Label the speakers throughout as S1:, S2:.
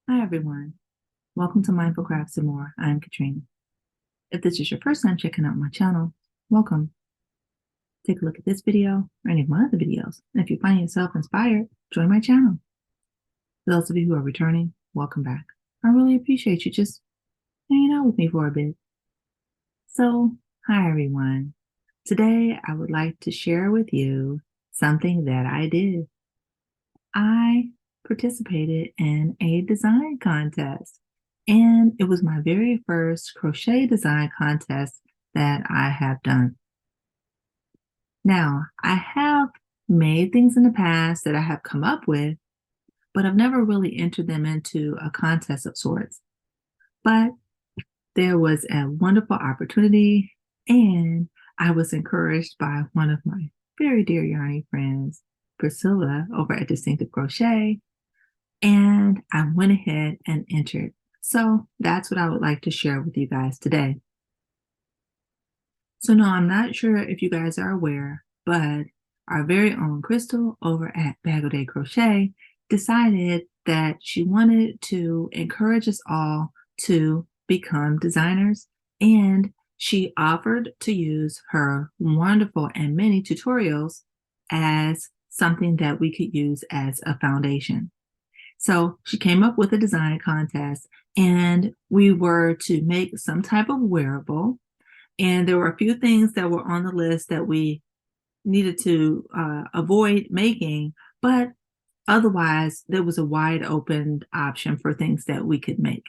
S1: Hi, everyone. Welcome to Mindful Crafts and More. I'm Katrina. If this is your first time checking out my channel, welcome. Take a look at this video or any of my other videos. And if you find yourself inspired, join my channel. For those of you who are returning, welcome back. I really appreciate you just hanging out with me for a bit. So, hi, everyone. Today, I would like to share with you something that I did. I participated in a design contest, and it was my very first crochet design contest that I have done. Now, I have made things in the past that I have come up with, but I've never really entered them into a contest of sorts. But there was a wonderful opportunity, and I was encouraged by one of my very dear yarny friends, Pricilla, over at Distinctive Crochet, and I went ahead and entered. So that's what I would like to share with you guys today. So no, I'm not sure if you guys are aware, but our very own Crystal over at Bag O' Day Crochet decided that she wanted to encourage us all to become designers, and she offered to use her wonderful and many tutorials as something that we could use as a foundation. So she came up with a design contest, and we were to make some type of wearable. And there were a few things that were on the list that we needed to avoid making, but otherwise, there was a wide open option for things that we could make.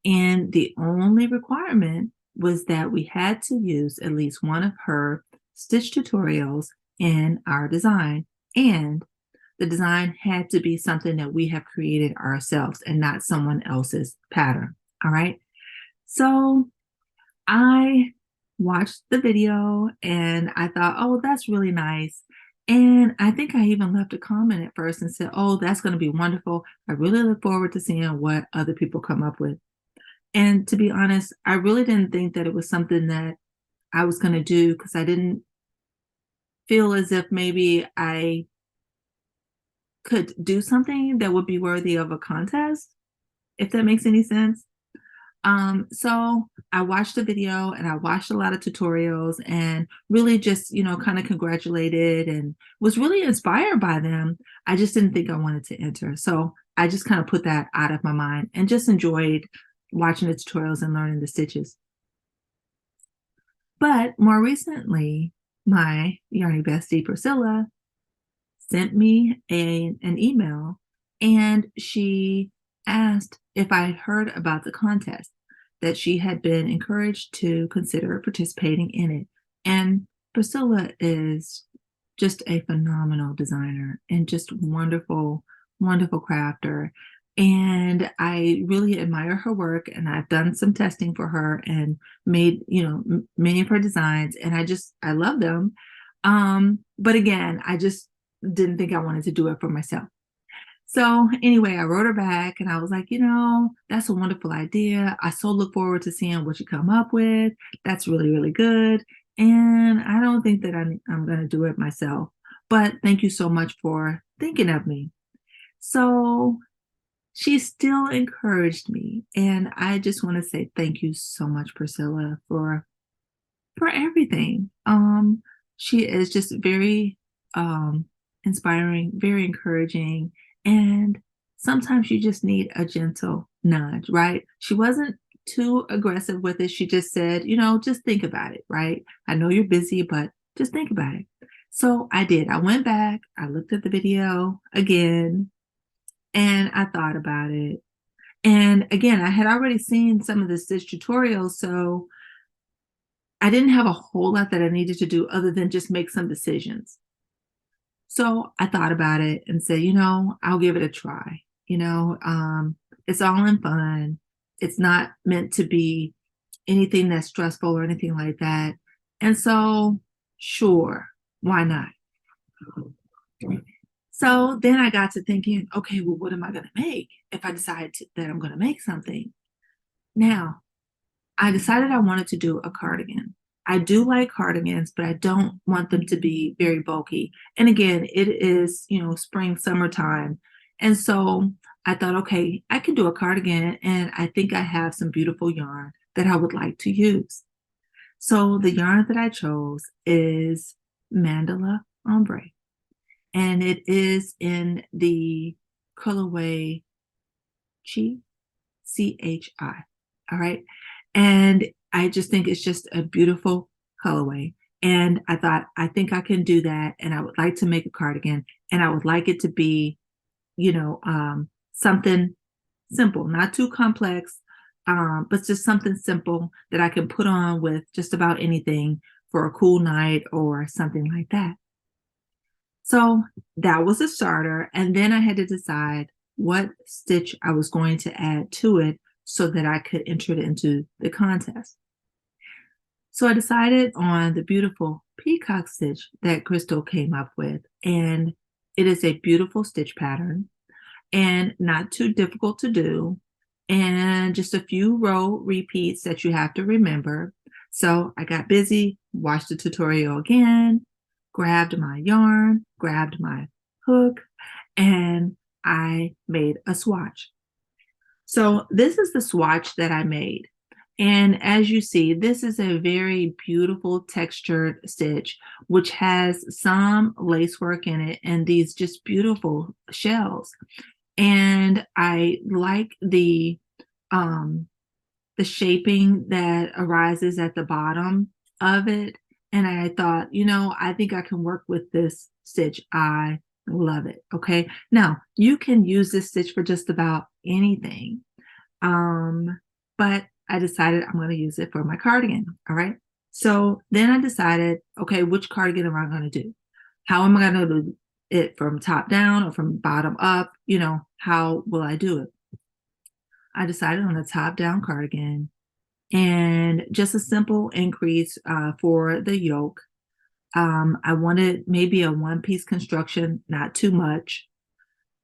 S1: And the only requirement was that we had to use at least one of her stitch tutorials in our design. And the design had to be something that we have created ourselves and not someone else's pattern. All right. So I watched the video and I thought, oh, that's really nice. And I think I even left a comment at first and said, oh, that's going to be wonderful. I really look forward to seeing what other people come up with. And to be honest, I really didn't think that it was something that I was going to do because I didn't feel as if maybe I could do something that would be worthy of a contest, if that makes any sense. So I watched the video and I watched a lot of tutorials and really just, kind of congratulated and was really inspired by them. I just didn't think I wanted to enter. So I just kind of put that out of my mind and just enjoyed watching the tutorials and learning the stitches. But more recently, my yarny bestie Pricilla sent me an email, and she asked if I had heard about the contest, that she had been encouraged to consider participating in it. And Pricilla is just a phenomenal designer and just wonderful, wonderful crafter. And I really admire her work, and I've done some testing for her and made, many of her designs, and I love them. But again, I just didn't think I wanted to do it for myself. So anyway, I wrote her back and I was like, that's a wonderful idea. I so look forward to seeing what you come up with. That's really, really good. And I don't think that I'm going to do it myself. But thank you so much for thinking of me. So she still encouraged me. And I just want to say thank you so much, Pricilla, for everything. She is just very inspiring, very encouraging, and sometimes you just need a gentle nudge, right? She wasn't too aggressive with it. She just said, just think about it, right? I know you're busy, but just think about it. So I did. I went back, I looked at the video again, and I thought about it. And again, I had already seen some of the stitch tutorials, so I didn't have a whole lot that I needed to do other than just make some decisions. So I thought about it and said, I'll give it a try. It's all in fun. It's not meant to be anything that's stressful or anything like that. And so, sure, why not? So then I got to thinking, okay, well, what am I going to make if I decide that I'm going to make something? Now, I decided I wanted to do a cardigan. I do like cardigans, but I don't want them to be very bulky. And again, it is, spring, summertime. And so I thought, okay, I can do a cardigan, and I think I have some beautiful yarn that I would like to use. So the yarn that I chose is Mandala Ombre, and it is in the colorway Chi, CHI. All right. And I just think it's just a beautiful colorway. And I thought, I think I can do that. And I would like to make a cardigan, and I would like it to be, something simple, not too complex, but just something simple that I can put on with just about anything for a cool night or something like that. So that was a starter. And then I had to decide what stitch I was going to add to it so that I could enter it into the contest. So I decided on the beautiful peacock stitch that Crystal came up with. And it is a beautiful stitch pattern and not too difficult to do. And just a few row repeats that you have to remember. So I got busy, watched the tutorial again, grabbed my yarn, grabbed my hook, and I made a swatch. So this is the swatch that I made. And as you see, this is a very beautiful textured stitch, which has some lace work in it and these just beautiful shells. And I like the shaping that arises at the bottom of it. And I thought, I think I can work with this stitch. I love it. Okay. Now you can use this stitch for just about anything. But I decided I'm going to use it for my cardigan. All right. So then I decided, okay, which cardigan am I going to do? How am I going to do it, from top down or from bottom up? How will I do it? I decided on a top down cardigan and just a simple increase for the yoke. I wanted maybe a one-piece construction, not too much.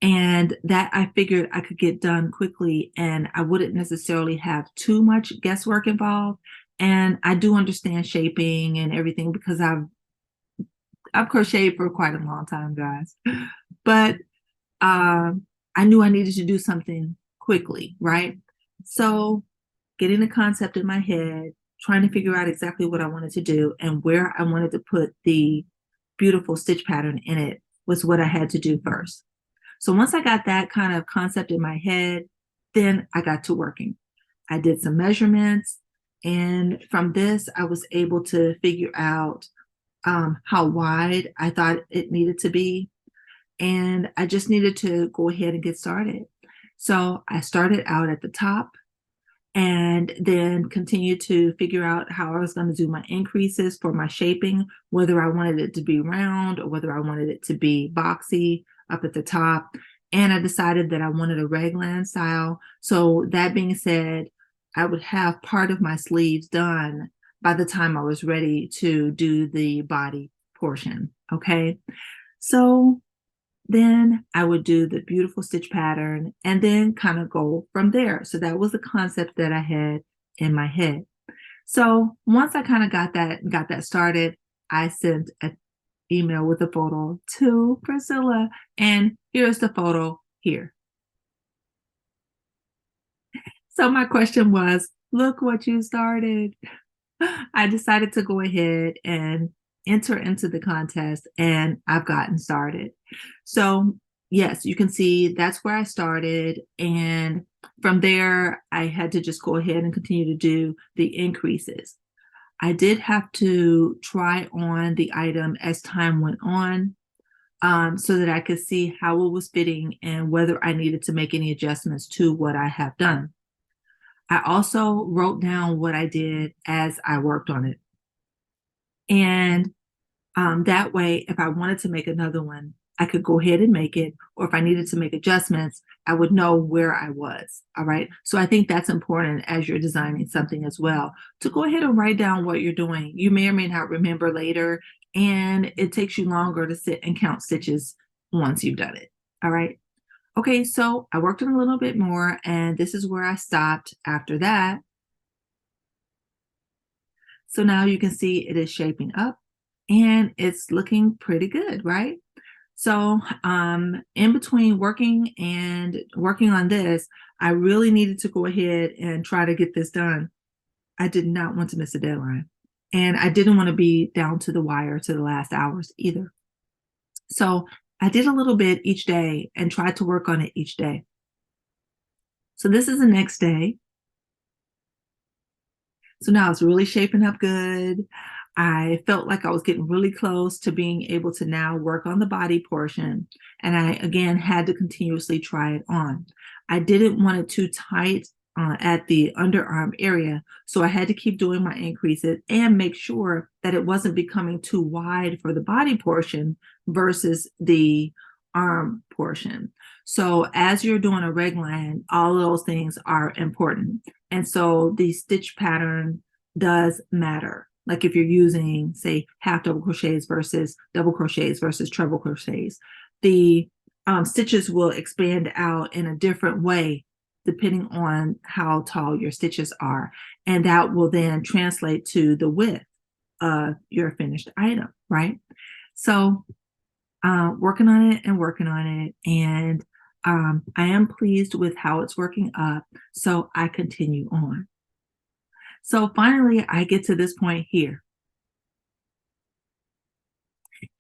S1: And that I figured I could get done quickly and I wouldn't necessarily have too much guesswork involved. And I do understand shaping and everything because I've crocheted for quite a long time, guys. But I knew I needed to do something quickly, right? So getting the concept in my head, trying to figure out exactly what I wanted to do and where I wanted to put the beautiful stitch pattern in it was what I had to do first. So once I got that kind of concept in my head, then I got to working. I did some measurements, and from this, I was able to figure out how wide I thought it needed to be. And I just needed to go ahead and get started. So I started out at the top and then continued to figure out how I was going to do my increases for my shaping, whether I wanted it to be round or whether I wanted it to be boxy up at the top. And I decided that I wanted a raglan style. So that being said, I would have part of my sleeves done by the time I was ready to do the body portion. Okay. So then I would do the beautiful stitch pattern and then kind of go from there. So that was the concept that I had in my head. So once I kind of got that started, I sent an email with a photo to Pricilla, and here's the photo here. So my question was, look what you started. I decided to go ahead and enter into the contest, and I've gotten started. So yes, you can see that's where I started. And from there, I had to just go ahead and continue to do the increases. I did have to try on the item as time went on, so that I could see how it was fitting and whether I needed to make any adjustments to what I have done. I also wrote down what I did as I worked on it. And that way, if I wanted to make another one, I could go ahead and make it. Or if I needed to make adjustments, I would know where I was. All right. So I think that's important as you're designing something as well, to go ahead and write down what you're doing. You may or may not remember later, and it takes you longer to sit and count stitches once you've done it. All right. Okay, so I worked on a little bit more, and this is where I stopped after that. So now you can see it is shaping up and it's looking pretty good, right? So in between working and working on this, I really needed to go ahead and try to get this done. I did not want to miss a deadline. And I didn't want to be down to the wire to the last hours either. So I did a little bit each day and tried to work on it each day. So this is the next day. So now it's really shaping up good. I felt like I was getting really close to being able to now work on the body portion. And I, again, had to continuously try it on. I didn't want it too tight at the underarm area. So I had to keep doing my increases and make sure that it wasn't becoming too wide for the body portion versus the arm portion. So as you're doing a raglan, all of those things are important. And so the stitch pattern does matter. Like if you're using, say, half double crochets versus double crochets versus treble crochets, the stitches will expand out in a different way depending on how tall your stitches are. And that will then translate to the width of your finished item, right? So working on it and working on it. And I am pleased with how it's working up. So I continue on. So finally, I get to this point here.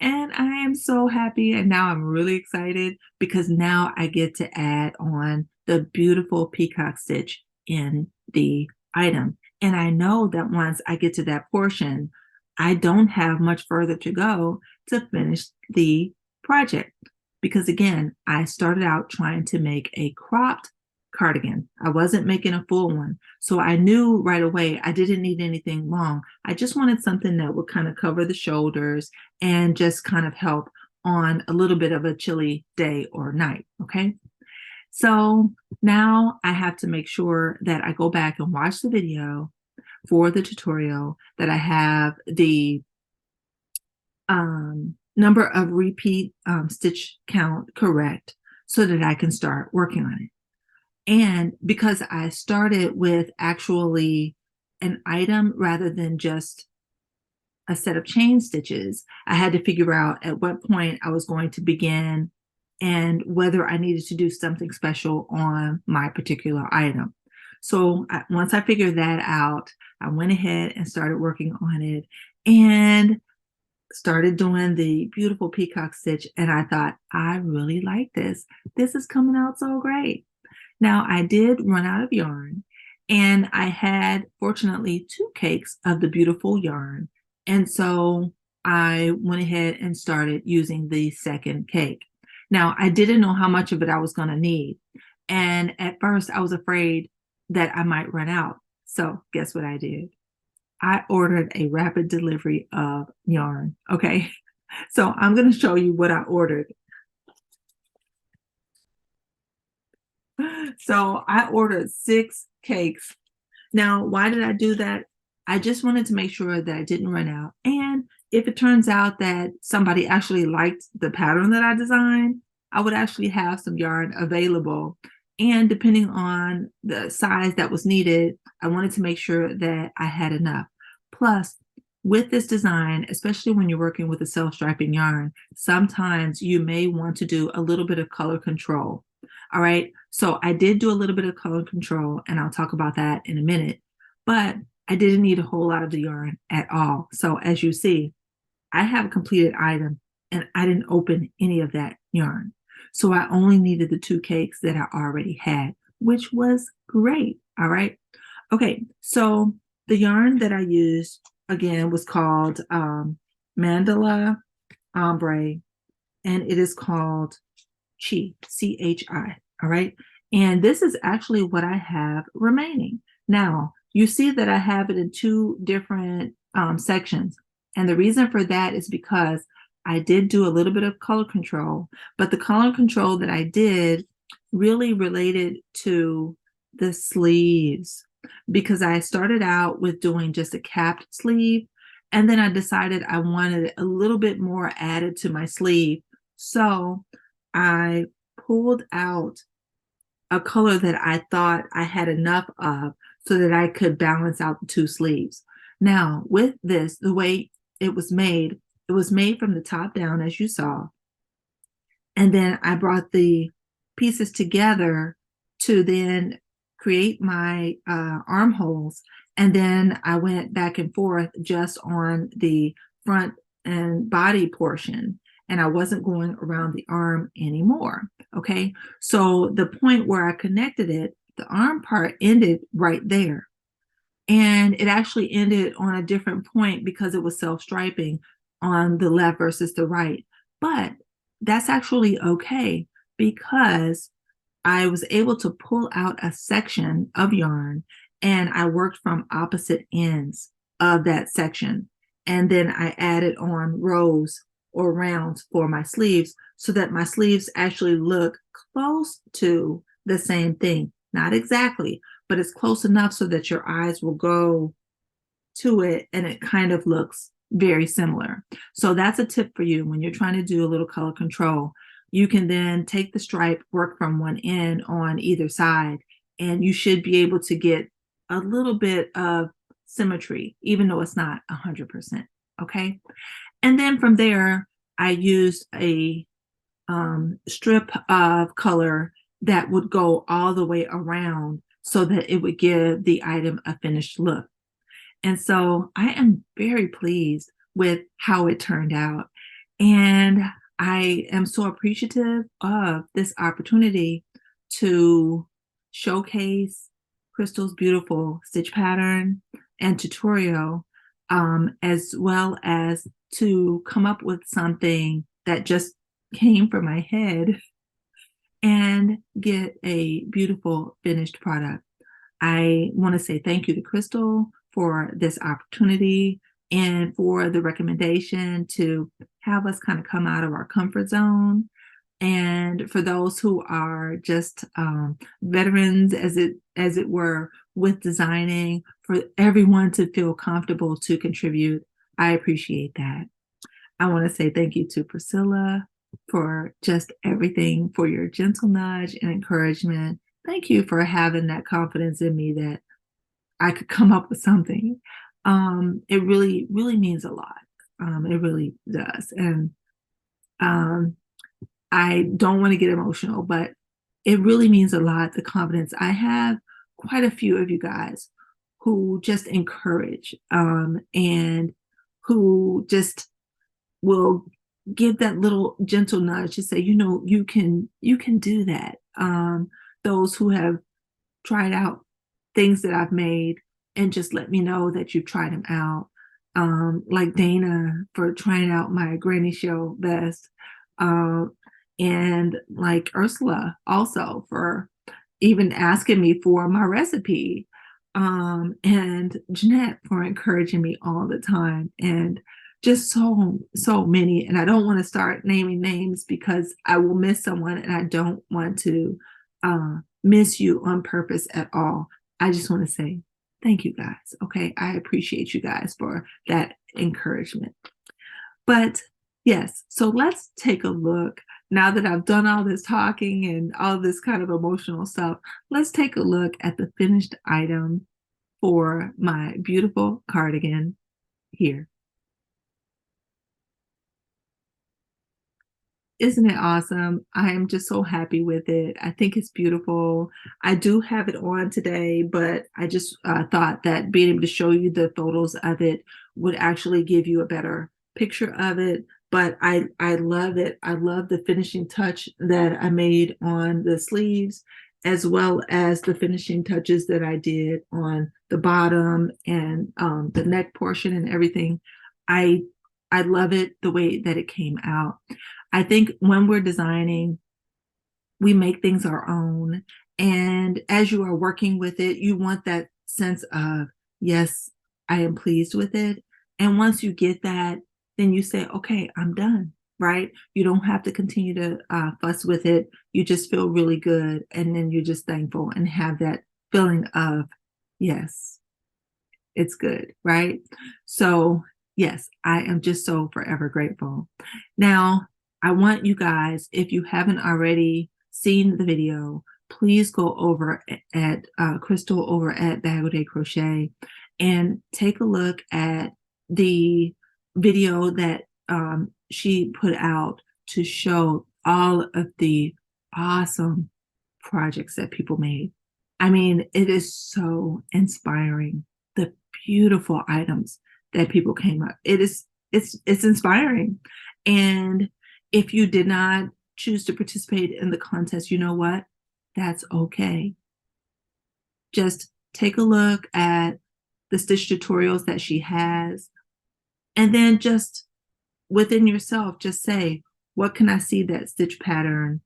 S1: And I am so happy. And now I'm really excited because now I get to add on the beautiful peacock stitch in the item. And I know that once I get to that portion, I don't have much further to go to finish the project. Because again, I started out trying to make a cropped cardigan. I wasn't making a full one. So I knew right away I didn't need anything long. I just wanted something that would kind of cover the shoulders and just kind of help on a little bit of a chilly day or night. Okay. So now I have to make sure that I go back and watch the video for the tutorial, that I have the number of repeat stitch count correct so that I can start working on it. And because I started with actually an item rather than just a set of chain stitches, I had to figure out at what point I was going to begin and whether I needed to do something special on my particular item. So once I figured that out, I went ahead and started working on it and started doing the beautiful peacock stitch. And I thought, I really like this. This is coming out so great. Now, I did run out of yarn, and I had, fortunately, 2 cakes of the beautiful yarn. And so I went ahead and started using the second cake. Now, I didn't know how much of it I was going to need. And at first, I was afraid that I might run out. So guess what I did? I ordered a rapid delivery of yarn. Okay, so I'm going to show you what I ordered. So I ordered 6 cakes. Now, why did I do that? I just wanted to make sure that I didn't run out. And if it turns out that somebody actually liked the pattern that I designed, I would actually have some yarn available. And depending on the size that was needed, I wanted to make sure that I had enough. Plus, with this design, especially when you're working with a self-striping yarn, sometimes you may want to do a little bit of color control. All right, so I did do a little bit of color control, and I'll talk about that in a minute, but I didn't need a whole lot of the yarn at all. So as you see, I have a completed item, and I didn't open any of that yarn. So I only needed the 2 cakes that I already had, which was great. All right, okay, so the yarn that I used, again, was called Mandala Ombre, and it is called Chi, C-H-I, all right? And this is actually what I have remaining. Now, you see that I have it in 2 different sections. And the reason for that is because I did do a little bit of color control, but the color control that I did really related to the sleeves, because I started out with doing just a capped sleeve, and then I decided I wanted a little bit more added to my sleeve. So I pulled out a color that I thought I had enough of so that I could balance out the 2 sleeves. Now, with this, the way it was made from the top down, as you saw. And then I brought the pieces together to then create my armholes. And then I went back and forth just on the front and body portion. And I wasn't going around the arm anymore. Okay. So the point where I connected it, the arm part ended right there. And it actually ended on a different point because it was self-striping on the left versus the right. But that's actually okay because I was able to pull out a section of yarn and I worked from opposite ends of that section. And then I added on rows or rounds for my sleeves so that my sleeves actually look close to the same thing. Not exactly, but it's close enough so that your eyes will go to it and it kind of looks very similar. So that's a tip for you when you're trying to do a little color control. You can then take the stripe, work from one end on either side, and you should be able to get a little bit of symmetry, even though it's not 100%. Okay. And then from there, I used a strip of color that would go all the way around so that it would give the item a finished look. And so I am very pleased with how it turned out. And I am so appreciative of this opportunity to showcase Crystal's beautiful stitch pattern and tutorial, as well as to come up with something that just came from my head and get a beautiful finished product. I want to say thank you to Crystal for this opportunity and for the recommendation to have us kind of come out of our comfort zone. And for those who are just veterans, as it were, with designing, for everyone to feel comfortable to contribute, I appreciate that. I want to say thank you to Pricilla for just everything, for your gentle nudge and encouragement. Thank you for having that confidence in me that I could come up with something. It really, really means a lot. It really does. And I don't want to get emotional, but it really means a lot, the confidence. I have quite a few of you guys who just encourage and who just will give that little gentle nudge to say, you can do that. Those who have tried out things that I've made and just let me know that you've tried them out. Like Dana for trying out my Granny Show vest. And like Ursula also for even asking me for my recipe. And Jeanette for encouraging me all the time. And just so many. And I don't want to start naming names because I will miss someone and I don't want to miss you on purpose at all. I just want to say thank you guys. Okay. I appreciate you guys for that encouragement. But yes, so let's take a look. Now that I've done all this talking and all this kind of emotional stuff, let's take a look at the finished item for my beautiful cardigan here. Isn't it awesome? I am just so happy with it. I think it's beautiful. I do have it on today, but I just thought that being able to show you the photos of it would actually give you a better picture of it. But I love it. I love the finishing touch that I made on the sleeves, as well as the finishing touches that I did on the bottom and the neck portion and everything. I I love it the way that it came out. I think when we're designing, we make things our own. And as you are working with it, you want that sense of, yes, I am pleased with it. And once you get that, then you say, okay, I'm done, right? You don't have to continue to fuss with it. You just feel really good. And then you're just thankful and have that feeling of, yes, it's good, right? So, yes, I am just so forever grateful. Now, I want you guys, if you haven't already seen the video, please go over at Crystal over at Bag O' Day Crochet and take a look at the video that she put out to show all of the awesome projects that people made. I mean, it is so inspiring. The beautiful items that people came up. It's inspiring. And if you did not choose to participate in the contest, you know what? That's okay. Just take a look at the stitch tutorials that she has, and then just within yourself, just say, what can I see that stitch pattern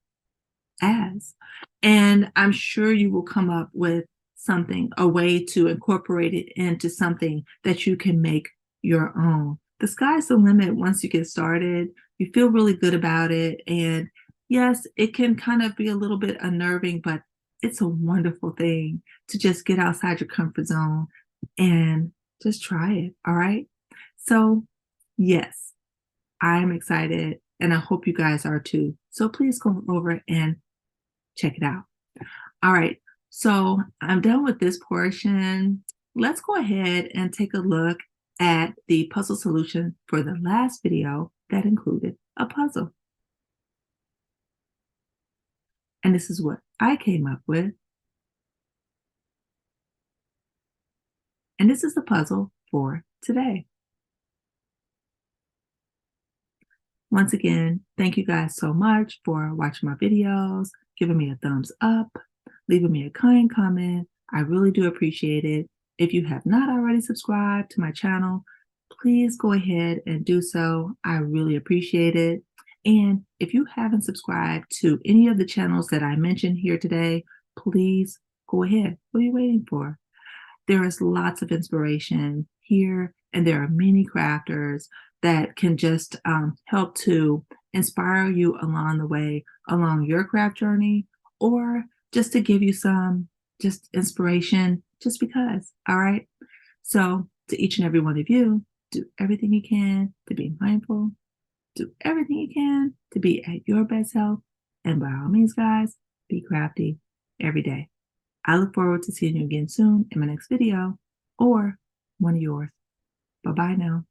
S1: as? And I'm sure you will come up with something, a way to incorporate it into something that you can make your own. The sky's the limit once you get started. You feel really good about it. And yes, it can kind of be a little bit unnerving, but it's a wonderful thing to just get outside your comfort zone and just try it. All right. So, yes, I am excited, and I hope you guys are too. So please go over and check it out. All right, so I'm done with this portion. Let's go ahead and take a look at the puzzle solution for the last video that included a puzzle. And this is what I came up with. And this is the puzzle for today. Once again, thank you guys so much for watching my videos, giving me a thumbs up, leaving me a kind comment. I really do appreciate it. If you have not already subscribed to my channel, please go ahead and do so. I really appreciate it. And if you haven't subscribed to any of the channels that I mentioned here today, please go ahead. What are you waiting for? There is lots of inspiration here, and there are many crafters that can just help to inspire you along the way, along your craft journey, or just to give you some just inspiration just because. All right. So to each and every one of you, do everything you can to be mindful, do everything you can to be at your best health, and by all means, guys, be crafty every day. I look forward to seeing you again soon in my next video or one of yours. Bye-bye now.